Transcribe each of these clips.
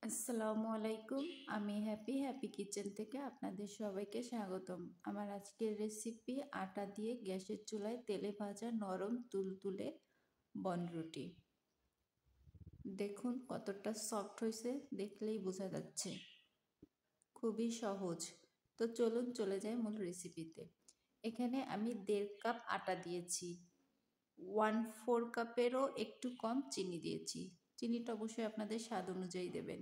আসসালামু আলাইকুম। আমি হ্যাপি কিচেন থেকে আপনাদের সবাইকে স্বাগতম। আমার আজকের রেসিপি আটা দিয়ে গ্যাসের চুলায় তেলে ভাজা নরম তুলতুলে বনরুটি। দেখুন কতটা সফট হয়েছে, দেখলেই বোঝা যাচ্ছে। খুবই সহজ। তো চলুন চলে যাই মূল রেসিপিতে। এখানে আমি 1.5 কাপ আটা দিয়েছি, 1/4 কাপেরও একটু কম চিনি দিয়েছি। চিনিটা অবশ্যই আপনাদের স্বাদ অনুযায়ী দেবেন।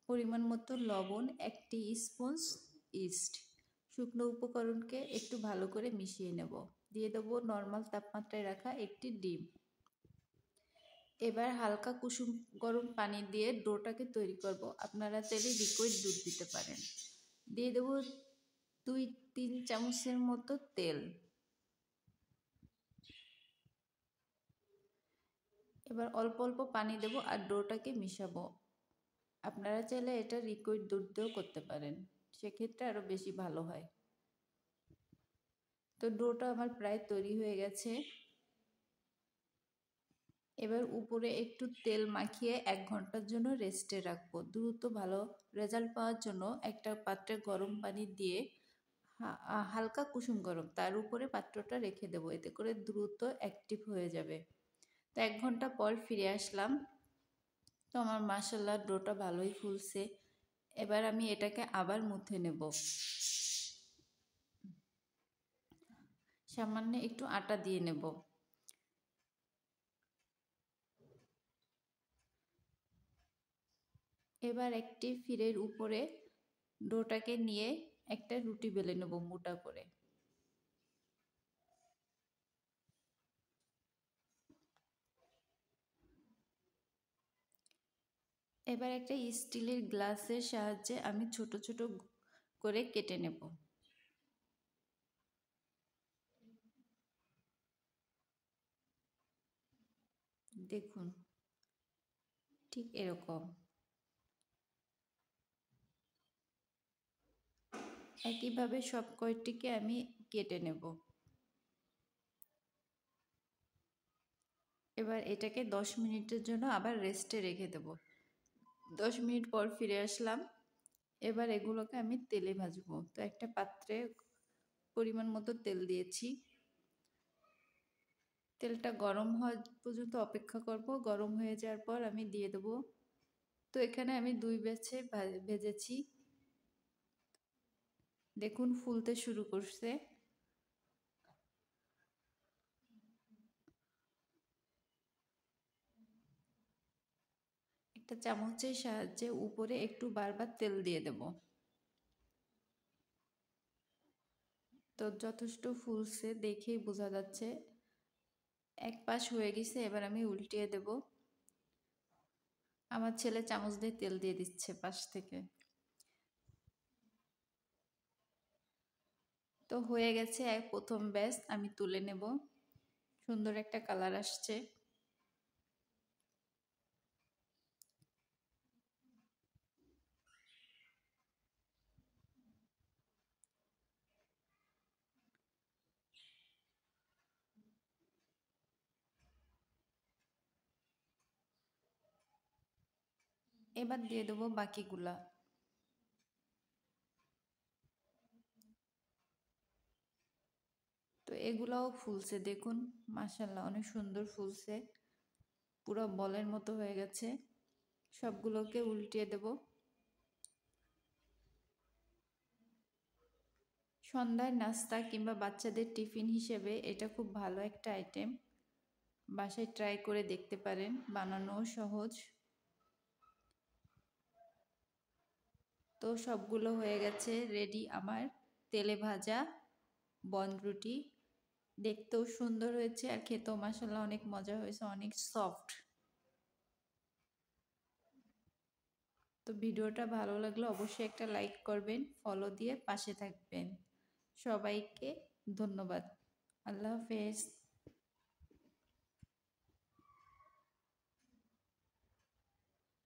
পরিমাণ মতো লবণ, 1 টি-স্পুন ইস্ট। শুকনো উপকরণকে একটু ভালো করে মিশিয়ে নেব। দিয়ে দেবো নর্মাল তাপমাত্রায় রাখা একটি ডিম। এবার হালকা কুসুম গরম পানি দিয়ে ডোটাকে তৈরি করব। আপনারা চাইলে লিকুইড দুধ দিতে পারেন। দিয়ে দেবো 2-3 চামচের মতো তেল। এবার অল্প অল্প পানি দেব আর ডোটাকে মিশাবো। আপনারা চাইলে এটা লিকুইড দুধ দিয়েও করতে পারেন, সেক্ষেত্রে আরও বেশি ভালো হয়। তো ডোটা আমার প্রায় তৈরি হয়ে গেছে। এবার উপরে একটু তেল মাখিয়ে 1 ঘন্টার জন্য রেস্টে রাখবো। দ্রুত ভালো রেজাল্ট পাওয়ার জন্য একটা পাত্রে গরম পানি দিয়ে হালকা কুসুম গরম তার উপরে পাত্রটা রেখে দেবো, এতে করে দ্রুত অ্যাক্টিভ হয়ে যাবে। তো 1 ঘন্টা পর ফিরে আসলাম। তো আমার মাশাআল্লাহ ডোটা ভালোই ফুলছে। এবার আমি এটাকে আবার মুথে নেব। সামান্য একটু আটা দিয়ে নেব। এবার একটি ফিরের উপরে ডোটাকে নিয়ে একটা রুটি বেলে নেব মোটা করে। এবার একটা স্টিলের গ্লাসের সাহায্যে আমি ছোট ছোট করে কেটে নেব। দেখুন ঠিক এরকম। একইভাবে সব কয়টিকে আমি কেটে নেব। এবার এটাকে 10 মিনিটের জন্য আবার রেস্টে রেখে দেব। 10 মিনিট পর ফিরে আসলাম। এবার এগুলোকে আমি তেলে ভাজবো। তো একটা পাত্রে পরিমাণ মতো তেল দিয়েছি। তেলটা গরম হওয়া পর্যন্ত অপেক্ষা করব। গরম হয়ে যাওয়ার পর আমি দিয়ে দেব। তো এখানে আমি 2 ব্যাচে ভেজেছি। দেখুন ফুলতে শুরু করছে। একটা চামচের সাহায্যে উপরে একটু বারবার তেল দিয়ে দেব। তো যথেষ্ট ফুলছে, দেখেই বোঝা যাচ্ছে। এক পাশ হয়ে গেছে, এবার আমি উল্টিয়ে দেব। আমার ছেলে চামচ দিয়ে তেল দিয়ে দিচ্ছে পাশ থেকে। তো হয়ে গেছে প্রথম ব্যাচ, আমি তুলে নেব। সুন্দর একটা কালার আসছে। এবার দিয়ে দেবো বাকিগুলা। তো এগুলাও ফুলছে, দেখুন মাশাআল্লাহ অনেক সুন্দর ফুলছে, পুরো বলের মতো হয়ে গেছে। সবগুলোকে উল্টিয়ে দেব। সন্ধ্যায় নাস্তা কিংবা বাচ্চাদের টিফিন হিসেবে এটা খুব ভালো একটা আইটেম। বাসায় ট্রাই করে দেখতে পারেন, বানানোও সহজ। তো সবগুলো হয়ে গেছে রেডি আমার তেলে ভাজা বনরুটি। দেখতেও সুন্দর হয়েছে আর খেতেও মাশাআল্লাহ অনেক মজা হয়েছে, অনেক সফট। তো ভিডিওটা ভালো লাগলে অবশ্যই একটা লাইক করবেন, ফলো দিয়ে পাশে থাকবেন। সবাইকে ধন্যবাদ। আল্লাহ হাফেজ।